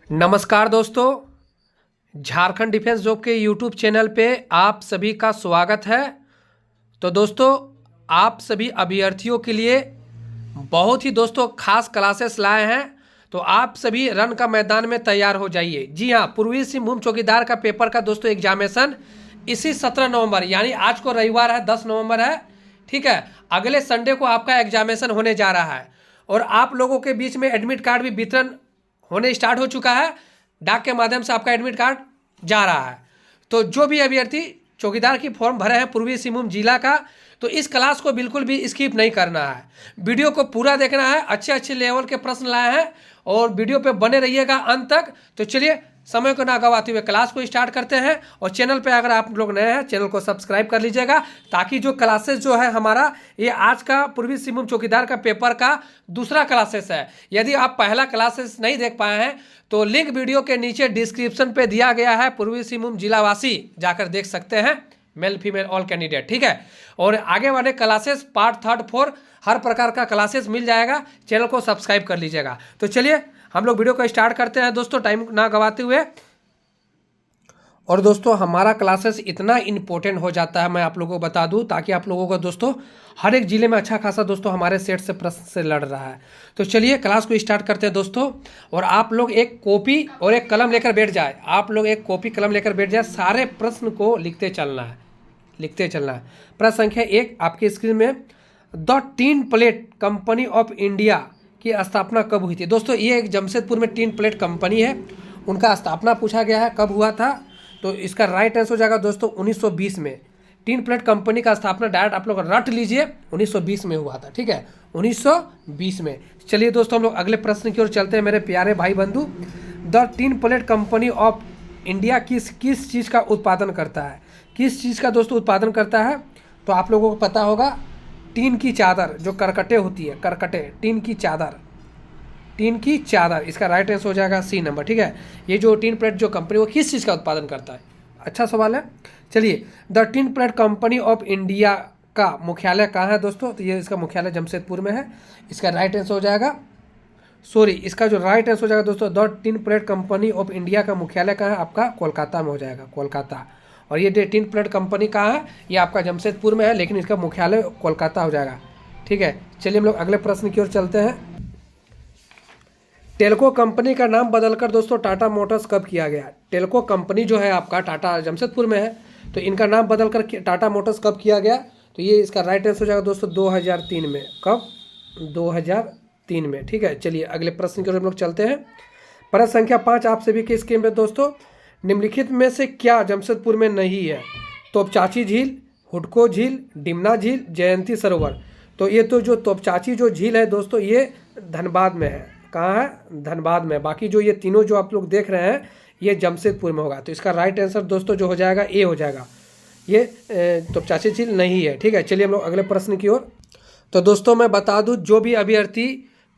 नमस्कार दोस्तों, Jharkhand defence job के यूट्यूब चैनल पे आप सभी का स्वागत है। तो दोस्तों, आप सभी अभ्यर्थियों के लिए बहुत ही दोस्तों खास क्लासेस लाए हैं। तो आप सभी रन का मैदान में तैयार हो जाइए। जी हाँ, पूर्वी सिंहभूम चौकीदार का पेपर का दोस्तों एग्जामिनेशन इसी 17 नवंबर यानी आज को रविवार है, 10 नवंबर है, ठीक है। अगले संडे को आपका एग्जामिनेशन होने जा रहा है और आप लोगों के बीच में एडमिट कार्ड भी वितरण होने स्टार्ट हो चुका है। डाक के माध्यम से आपका एडमिट कार्ड जा रहा है। तो जो भी अभ्यर्थी चौकीदार की फॉर्म भरे हैं पूर्वी सिंहभूम जिला का, तो इस क्लास को बिल्कुल भी स्किप नहीं करना है। वीडियो को पूरा देखना है। अच्छे अच्छे लेवल के प्रश्न लाए हैं और वीडियो पे बने रहिएगा अंत तक। तो चलिए समय को ना गवाते हुए क्लास को स्टार्ट करते हैं। और चैनल पे अगर आप लोग नए हैं, चैनल को सब्सक्राइब कर लीजिएगा, ताकि जो क्लासेस जो है हमारा, ये आज का पूर्वी सिंहभूम चौकीदार का पेपर का दूसरा क्लासेस है। यदि आप पहला क्लासेस नहीं देख पाए हैं तो लिंक वीडियो के नीचे डिस्क्रिप्शन पे दिया गया है। पूर्वी सिंहभूम जिलावासी जाकर देख सकते हैं, मेल फीमेल ऑल कैंडिडेट, ठीक है। और आगे वाले क्लासेस पार्ट 3, 4 हर प्रकार का क्लासेस मिल जाएगा। चैनल को सब्सक्राइब कर लीजिएगा। तो चलिए हम लोग वीडियो को स्टार्ट करते हैं दोस्तों, टाइम ना गवाते हुए। और दोस्तों, हमारा क्लासेस इतना इम्पोर्टेंट हो जाता है, मैं आप लोगों को बता दूं, ताकि आप लोगों को दोस्तों हर एक जिले में अच्छा खासा दोस्तों हमारे सेट से प्रश्न से लड़ रहा है। तो चलिए क्लास को स्टार्ट करते हैं दोस्तों। और आप लोग एक कॉपी और एक कलम लेकर बैठ जाए। आप लोग एक कॉपी कलम लेकर बैठ जाए, सारे प्रश्न को लिखते चलना है, लिखते चलना है। प्रश्न संख्या 1 आपकी स्क्रीन में, the tin plate company of India की स्थापना कब हुई थी? दोस्तों, ये एक जमशेदपुर में टीन प्लेट कंपनी है, उनका स्थापना पूछा गया है, कब हुआ था? तो इसका राइट आंसर हो जाएगा दोस्तों 1920 में। टीन प्लेट कंपनी का स्थापना डायरेक्ट आप लोग रट लीजिए, 1920 में हुआ था, ठीक है, 1920 में। चलिए दोस्तों, हम लोग अगले प्रश्न की ओर चलते हैं मेरे प्यारे भाई बंधु। The tin plate company of India किस चीज़ का उत्पादन करता है? किस चीज़ का दोस्तों उत्पादन करता है? तो आप लोगों को पता होगा, टीन की चादर, जो करकटे होती है, करकटे, टीन की चादर, टीन की चादर। इसका राइट आंसर हो जाएगा सी नंबर, ठीक है। ये जो टीन प्लेट जो कंपनी, वो किस चीज़ का उत्पादन करता है? अच्छा सवाल है। चलिए, the tin plate company of India का मुख्यालय कहाँ है दोस्तों? तो ये इसका मुख्यालय जमशेदपुर में है। इसका राइट आंसर हो जाएगा, सॉरी, इसका जो राइट आंसर हो जाएगा दोस्तों, the tin plate company of India का मुख्यालय कहाँ है? आपका कोलकाता में हो जाएगा, कोलकाता। और ये टीन प्लेट कंपनी कहाँ है? ये आपका जमशेदपुर में है, लेकिन इसका मुख्यालय कोलकाता हो जाएगा, ठीक है। चलिए हम लोग अगले प्रश्न की ओर चलते हैं। टेल्को कंपनी का नाम बदलकर दोस्तों टाटा मोटर्स कब किया गया? टेल्को कंपनी जो है आपका, टाटा जमशेदपुर में है, तो इनका नाम बदलकर टाटा मोटर्स कब किया गया? तो ये इसका राइट आंसर हो जाएगा दोस्तों 2003 में। कब? 2003 में, ठीक है। चलिए अगले प्रश्न की ओर हम लोग चलते हैं। प्रश्न संख्या 5 आप सभी की स्क्रीन पे दोस्तों, निम्नलिखित में से क्या जमशेदपुर में नहीं है? तोपचाची झील, हुडको झील, डिमना झील, जयंती सरोवर। तो ये तो जो तोपचाची जो झील है दोस्तों, ये धनबाद में है। कहाँ है? धनबाद में। बाकी जो ये तीनों जो आप लोग देख रहे हैं, ये जमशेदपुर में होगा। तो इसका राइट आंसर दोस्तों जो हो जाएगा ए हो जाएगा, ये तोपचाची झील नहीं है, ठीक है। चलिए हम लोग अगले प्रश्न की ओर। तो दोस्तों मैं बता दूं, जो भी अभ्यर्थी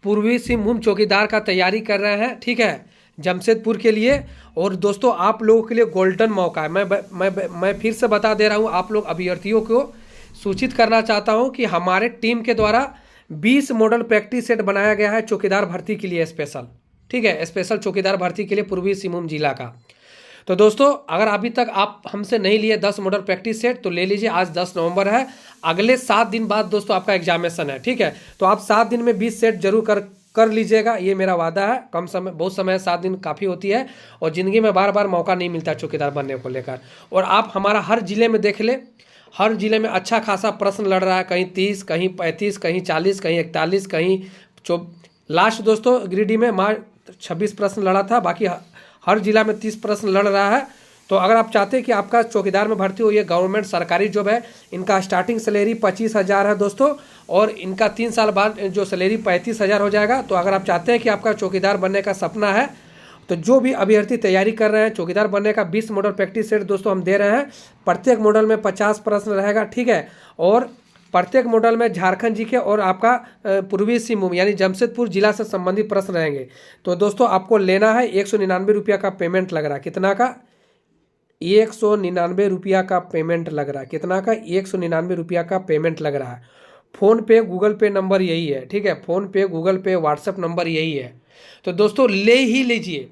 पूर्वी सिंहभूम चौकीदार का तैयारी कर रहे हैं, ठीक है, जमशेदपुर के लिए, और दोस्तों आप लोगों के लिए गोल्डन मौका है। मैं फिर से बता दे रहा हूँ, आप लोग अभ्यर्थियों को सूचित करना चाहता हूँ कि हमारे टीम के द्वारा 20 मॉडल प्रैक्टिस सेट बनाया गया है चौकीदार भर्ती के लिए स्पेशल, ठीक है, स्पेशल चौकीदार भर्ती के लिए पूर्वी सिंहभूम जिला का। तो दोस्तों अगर अभी तक आप हमसे नहीं लिए 10 मॉडल प्रैक्टिस सेट, तो ले लीजिए। आज 10 नवंबर है, अगले 7 दिन बाद दोस्तों आपका एग्जामिनेशन है, ठीक है। तो आप 7 दिन में 20 सेट जरूर कर लीजिएगा, ये मेरा वादा है। कम समय, बहुत समय, 7 दिन काफ़ी होती है, और ज़िंदगी में बार बार मौका नहीं मिलता चौकीदार बनने को लेकर। और आप हमारा हर जिले में देख ले, हर जिले में अच्छा खासा प्रश्न लड़ रहा है, कहीं 30, कहीं 35, कहीं 40, कहीं 41, कहीं लास्ट दोस्तों गिरिडीह में 26 प्रश्न लड़ा था। बाकी हर जिला में 30 प्रश्न लड़ रहा है। तो अगर आप चाहते हैं कि आपका चौकीदार में भर्ती हो, ये गवर्नमेंट सरकारी जॉब है, इनका स्टार्टिंग सैलरी 25,000 है दोस्तों, और इनका 3 साल बाद जो सैलरी 35,000 हो जाएगा। तो अगर आप चाहते हैं कि आपका चौकीदार बनने का सपना है, तो जो भी अभ्यर्थी तैयारी कर रहे हैं चौकीदार बनने का, 20 मॉडल प्रैक्टिस सेट दोस्तों हम दे रहे हैं। प्रत्येक मॉडल में 50 प्रश्न रहेगा, ठीक है। और प्रत्येक मॉडल में झारखंड जीके और आपका पूर्वी सिंहभूम यानी जमशेदपुर जिला से संबंधित प्रश्न रहेंगे। तो दोस्तों आपको लेना है, 199 रुपया का पेमेंट लग रहा है। कितना का? 199 रुपया का पेमेंट लग रहा है। कितना का? 199 रुपया का पेमेंट लग रहा है। फ़ोन पे गूगल पे नंबर यही है, ठीक है, फ़ोन पे गूगल पे व्हाट्सएप नंबर यही है। तो दोस्तों ले ही लीजिए,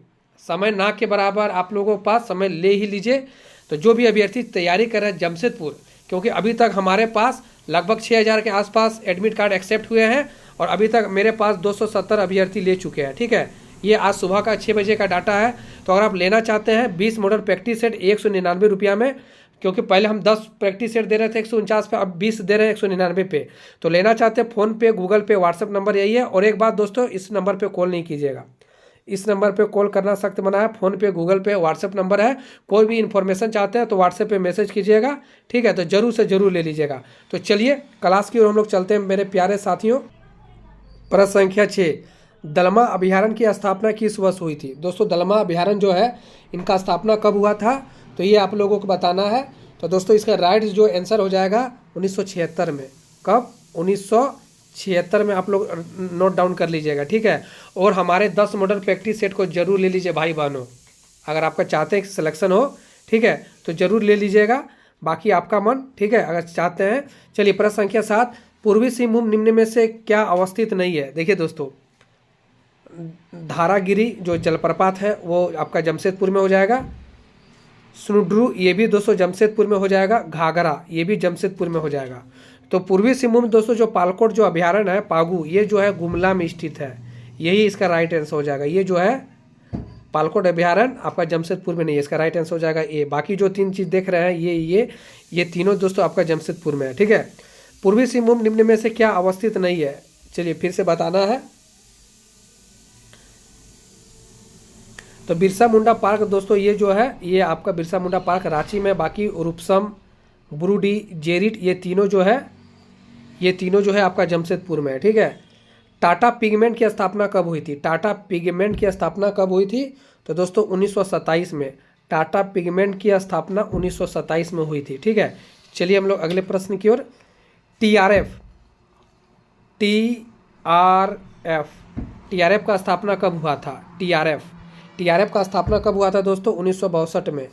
समय ना के बराबर आप लोगों के पास समय ले ही लीजिए। तो जो भी अभ्यर्थी तैयारी कर रहे हैं जमशेदपुर, क्योंकि अभी तक हमारे पास लगभग 6000 के आसपास एडमिट कार्ड एक्सेप्ट हुए हैं और अभी तक मेरे पास 270 अभ्यर्थी ले चुके हैं। ठीक है, ये आज सुबह का 6 बजे का डाटा है। तो अगर आप लेना चाहते हैं 20 मॉडल प्रैक्टिस सेट 199 रुपया में, क्योंकि पहले हम 10 प्रैक्टिस सेट दे रहे थे 149 पे, अब 20 दे रहे हैं 199 पे। तो लेना चाहते हैं फ़ोन पे, गूगल पे, व्हाट्सएप नंबर यही है। और एक बात दोस्तों, इस नंबर पे कॉल नहीं कीजिएगा, इस नंबर पे कॉल करना सख्त मना है। फ़ोन पे, गूगल पे, व्हाट्सएप नंबर है। कोई भी इन्फॉर्मेशन चाहते हैं तो व्हाट्सएप पे मैसेज कीजिएगा। ठीक है, तो जरूर से जरूर ले लीजिएगा। तो चलिए क्लास की ओर हम लोग चलते हैं मेरे प्यारे साथियों। प्रश्न संख्या 6, दलमा अभयारण्य की स्थापना किस वर्ष हुई थी? दोस्तों दलमा अभयारण्य जो है इनका स्थापना कब हुआ था, तो ये आप लोगों को बताना है। तो दोस्तों इसका राइट जो आंसर हो जाएगा 1976 में। कब? 1976 में आप लोग नोट डाउन कर लीजिएगा। ठीक है, और हमारे 10 मॉडल प्रैक्टिस सेट को जरूर ले लीजिए भाई बहनों, अगर आपका चाहते हैं कि सिलेक्शन हो। ठीक है, तो जरूर ले लीजिएगा, बाकी आपका मन। ठीक है, अगर चाहते हैं। चलिए प्रश्न संख्या 7, पूर्वी सिंहभूम निम्न में से क्या अवस्थित नहीं है? देखिए दोस्तों, धारागिरी जो जलप्रपात है वो आपका जमशेदपुर में हो जाएगा। सुनुड्रू ये भी दोस्तों जमशेदपुर में हो जाएगा। घाघरा ये भी जमशेदपुर में हो जाएगा। तो पूर्वी सिंहभूम दोस्तों जो पालकोट जो अभयारण्य है पागू, ये जो है गुमला में स्थित है, यही इसका राइट आंसर हो जाएगा। ये जो है पालकोट अभयारण्य आपका जमशेदपुर में नहीं है, इसका राइट आंसर हो जाएगा ए। बाकी जो 3 चीज़ देख रहे हैं ये तीनों दोस्तों आपका जमशेदपुर में है। ठीक है, पूर्वी सिंहभूम निम्न में से क्या अवस्थित नहीं है? चलिए फिर से बताना है। तो बिरसा मुंडा पार्क दोस्तों ये जो है ये आपका बिरसा मुंडा पार्क रांची में, बाकी रूपसम, बुरुडी, जेरिट ये तीनों जो है आपका जमशेदपुर में है। ठीक है, टाटा पिगमेंट की स्थापना कब हुई थी? टाटा पिगमेंट की स्थापना कब हुई थी? तो दोस्तों 1927 में टाटा पिगमेंट की स्थापना 1927 में हुई थी। ठीक है, चलिए हम लोग अगले प्रश्न की ओर। टीआरएफ का स्थापना कब हुआ था? टीआरएफ का स्थापना कब हुआ था दोस्तों? 1962 में।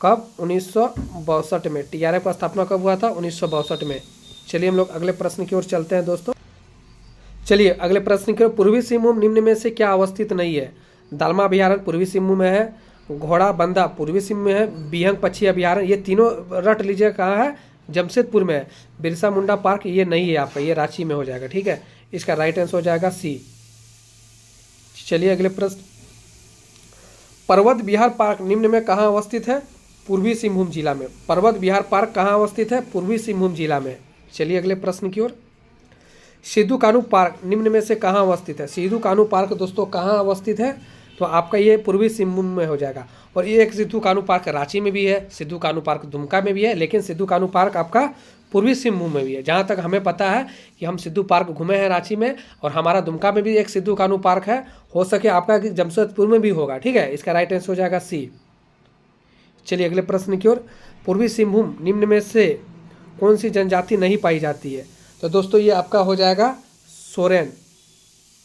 कब? 1962 में। टीआरएफ का स्थापना कब हुआ था? 1962 में। चलिए हम लोग अगले प्रश्न की ओर चलते हैं दोस्तों। चलिए अगले प्रश्न की ओर। पूर्वी सिंहभूम निम्न में से क्या अवस्थित नहीं है? दालमा अभयारण्य पूर्वी सिंहभूम में है, घोड़ा बंदा पूर्वी सिंहभूम में है, बिहंग पक्षी अभयारण्य ये तीनों रट लीजिए कहाँ है? जमशेदपुर में है। बिरसा मुंडा पार्क ये नहीं है आपका, ये रांची में हो जाएगा। ठीक है, इसका राइट आंसर हो जाएगा सी। चलिए अगले प्रश्न। पर्वत विहार पार्क निम्न में कहाँ अवस्थित है? पूर्वी सिंहभूम जिला में। पर्वत विहार पार्क कहाँ अवस्थित है? पूर्वी सिंहभूम जिला में। चलिए अगले प्रश्न की ओर। सिद्धू कान्हू पार्क निम्न में से कहाँ अवस्थित है? सिद्धू कान्हू पार्क दोस्तों कहाँ अवस्थित है? तो आपका ये पूर्वी सिंहभूम में हो जाएगा। और ये एक सिद्धू कान्हू पार्क रांची में भी है, सिद्धू कान्हू पार्क दुमका में भी है, लेकिन सिद्धू कान्हू पार्क आपका पूर्वी सिंहभूम में भी है। जहाँ तक हमें पता है कि हम सिद्धू पार्क घूमे हैं रांची में, और हमारा दुमका में भी एक सिद्धू कान्हू पार्क है। हो सके आपका जमशेदपुर में भी होगा। ठीक है, इसका राइट आंसर हो जाएगा सी। चलिए अगले प्रश्न की ओर। पूर्वी सिंहभूम निम्न में से कौन सी जनजाति नहीं पाई जाती है? तो दोस्तों ये आपका हो जाएगा सोरेन,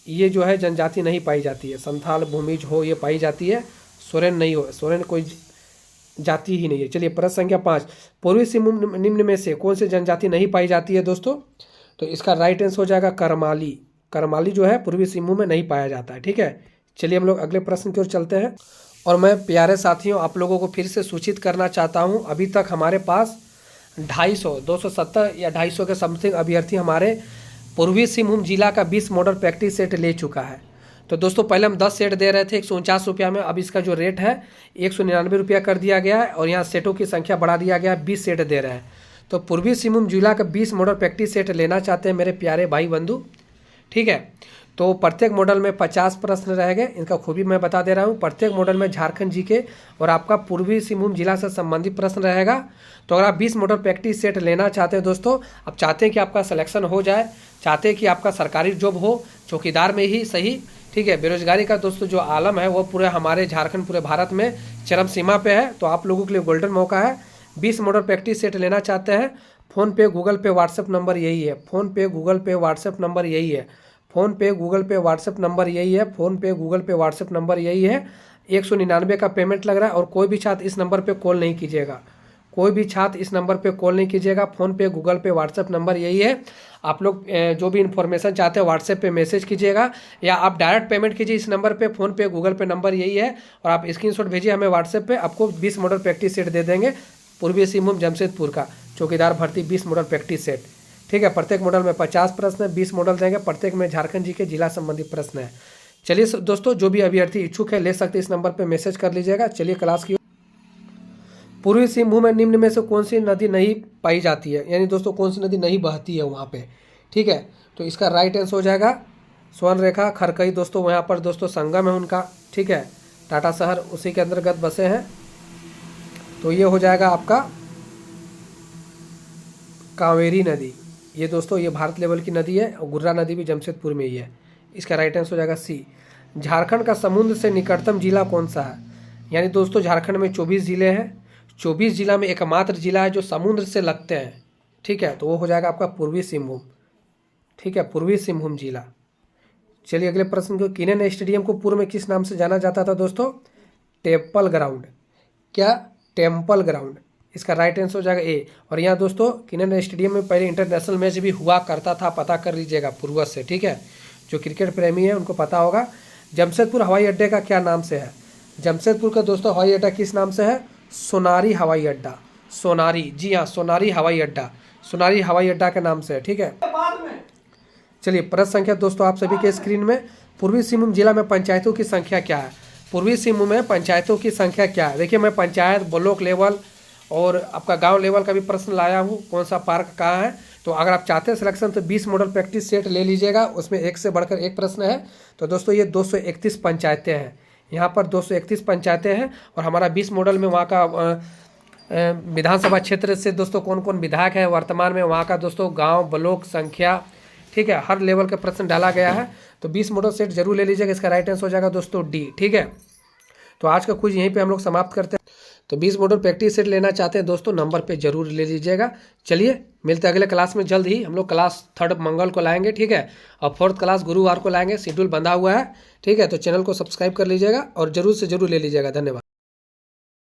ये जो है जनजाति नहीं पाई जाती है। संथाल, भूमिज हो ये पाई जाती है, सोरेन नहीं हो, सोरेन कोई जाति ही नहीं है। चलिए प्रश्न संख्या 5, पूर्वी सिंहभूम निम्न में से कौन सी जनजाति नहीं पाई जाती है दोस्तों? तो इसका राइट आंसर हो जाएगा करमाली। करमाली जो है पूर्वी सिंहभूम में नहीं पाया जाता है। ठीक है, चलिए हम लोग अगले प्रश्न की ओर चलते हैं। और मैं प्यारे साथियों आप लोगों को फिर से सूचित करना चाहता हूँ, अभी तक हमारे पास 270 या 250 के समथिंग अभ्यर्थी हमारे पूर्वी सिंहभूम जिला का 20 मॉडल प्रैक्टिस सेट ले चुका है। तो दोस्तों पहले हम 10 सेट दे रहे थे 149 रुपया में, अब इसका जो रेट है 199 रुपया कर दिया गया है, और यहाँ सेटों की संख्या बढ़ा दिया गया है, 20 सेट दे रहे हैं। तो पूर्वी सिंहभूम जिला का 20 मॉडल प्रैक्टिस सेट लेना चाहते हैं मेरे प्यारे भाई बंधु। ठीक है, तो प्रत्येक मॉडल में 50 प्रश्न रहेंगे। इनका खूबी मैं बता दे रहा हूँ। प्रत्येक मॉडल में झारखंड जीके और आपका पूर्वी सिंहभूम जिला से संबंधित प्रश्न रहेगा। तो अगर आप 20 मॉडल प्रैक्टिस सेट लेना चाहते हैं दोस्तों, आप चाहते हैं कि आपका सिलेक्शन हो जाए, चाहते हैं कि आपका सरकारी जॉब हो, चौकीदार में ही सही। ठीक है, बेरोजगारी का दोस्तों जो आलम है वो पूरे हमारे झारखंड पूरे भारत में चरम सीमा पे है। तो आप लोगों के लिए गोल्डन मौका है। 20 मॉडल प्रैक्टिस सेट लेना चाहते हैं, फ़ोन पे, गूगल पे, व्हाट्सएप नंबर यही है। फ़ोन पे, गूगल पे, व्हाट्सएप नंबर यही है। फ़ोन पे, गूगल पे, व्हाट्सएप नंबर यही है। फ़ोन पे, गूगल पे, व्हाट्सएप नंबर यही है। 199 का पेमेंट लग रहा है, और कोई भी छात्र इस नंबर पे कॉल नहीं कीजिएगा, कोई भी छात्र इस नंबर पे कॉल नहीं कीजिएगा। फ़ोन पे, गूगल पे, व्हाट्सएप नंबर यही है। आप लोग जो भी इन्फॉर्मेशन चाहते हैं व्हाट्सएप पे मैसेज कीजिएगा या आप डायरेक्ट पेमेंट कीजिए इस नंबर पे। फ़ोन पे, गूगल पे नंबर यही है और आप स्क्रीनशॉट भेजिए हमें व्हाट्सएप पे। आपको 20 मॉडल प्रैक्टिस सेट दे देंगे पूर्वी सिंहभूम जमशेदपुर का चौकीदार भर्ती 20 मॉडल प्रैक्टिस सेट, ठीक है। प्रत्येक मॉडल में 50 प्रश्न है, 20 मॉडल देंगे। प्रत्येक में झारखंड जी के जिला संबंधी प्रश्न है। चलिए दोस्तों, जो भी अभ्यर्थी इच्छुक है ले सकते इस नंबर पर मैसेज कर लीजिएगा। चलिए क्लास की। पूर्वी सिंहभूम में निम्न में से कौन सी नदी नहीं पाई जाती है, यानी दोस्तों कौन सी नदी नहीं बहती है वहाँ पे, ठीक है। तो इसका राइट आंसर हो जाएगा स्वर्णरेखा खरकई। दोस्तों वहाँ पर दोस्तों संगम है उनका, ठीक है। टाटा शहर उसी के अंतर्गत बसे हैं। तो ये हो जाएगा आपका कावेरी नदी। ये दोस्तों ये भारत लेवल की नदी है और गुर्रा नदी भी जमशेदपुर में ही है। इसका राइट आंसर हो जाएगा सी। झारखंड का समुद्र से निकटतम जिला कौन सा है, यानी दोस्तों झारखंड में 24 जिले हैं। 24 जिला में एकमात्र जिला है जो समुद्र से लगते हैं, ठीक है। तो वो हो जाएगा आपका पूर्वी सिंहभूम, ठीक है, पूर्वी सिंहभूम जिला। चलिए अगले प्रश्न को। किनन स्टेडियम को पूर्व में किस नाम से जाना जाता था दोस्तों? Temple ground. क्या? Temple ground. इसका राइट आंसर हो जाएगा ए। और यहाँ दोस्तों किनन स्टेडियम में पहले इंटरनेशनल मैच भी हुआ करता था, पता कर लीजिएगा पूर्वज से, ठीक है। जो क्रिकेट प्रेमी है उनको पता होगा। जमशेदपुर हवाई अड्डे का क्या नाम से है? जमशेदपुर का दोस्तों हवाई अड्डा किस नाम से है? सोनारी हवाई अड्डा। सोनारी, जी हाँ, सोनारी हवाई अड्डा, सोनारी हवाई अड्डा के नाम से है, ठीक है। चलिए प्रश्न संख्या दोस्तों आप सभी के स्क्रीन में। पूर्वी सिंहभूम जिला में पंचायतों की संख्या क्या है? पूर्वी सिंहभूम में पंचायतों की संख्या क्या है? देखिए मैं पंचायत, ब्लॉक लेवल और आपका गांव लेवल का भी प्रश्न लाया हूँ, कौन सा पार्क कहाँ है। तो अगर आप चाहते हैं सिलेक्शन तो 20 मॉडल प्रैक्टिस सेट ले लीजिएगा, उसमें एक से बढ़कर एक प्रश्न है। तो दोस्तों ये 231 पंचायतें हैं, यहाँ पर 231 पंचायतें हैं और हमारा 20 मॉडल में वहाँ का विधानसभा क्षेत्र से दोस्तों कौन कौन विधायक है वर्तमान में, वहाँ का दोस्तों गांव, ब्लॉक संख्या, ठीक है, हर लेवल का प्रश्न डाला गया है। तो 20 मॉडल सेट जरूर ले लीजिएगा। इसका राइट आंसर हो जाएगा दोस्तों डी, ठीक है। तो आज का क्विज यहीं पे हम लोग समाप्त करते हैं। तो 20 मॉडल प्रैक्टिस सेट लेना चाहते हैं दोस्तों नंबर पे जरूर ले लीजिएगा। चलिए मिलते हैं अगले क्लास में जल्द ही। हम लोग क्लास 3 मंगल को लाएंगे, ठीक है, और 4th क्लास गुरुवार को लाएंगे। शेड्यूल बंधा हुआ है, ठीक है। तो चैनल को सब्सक्राइब कर लीजिएगा और जरूर से जरूर ले लीजिएगा। धन्यवाद।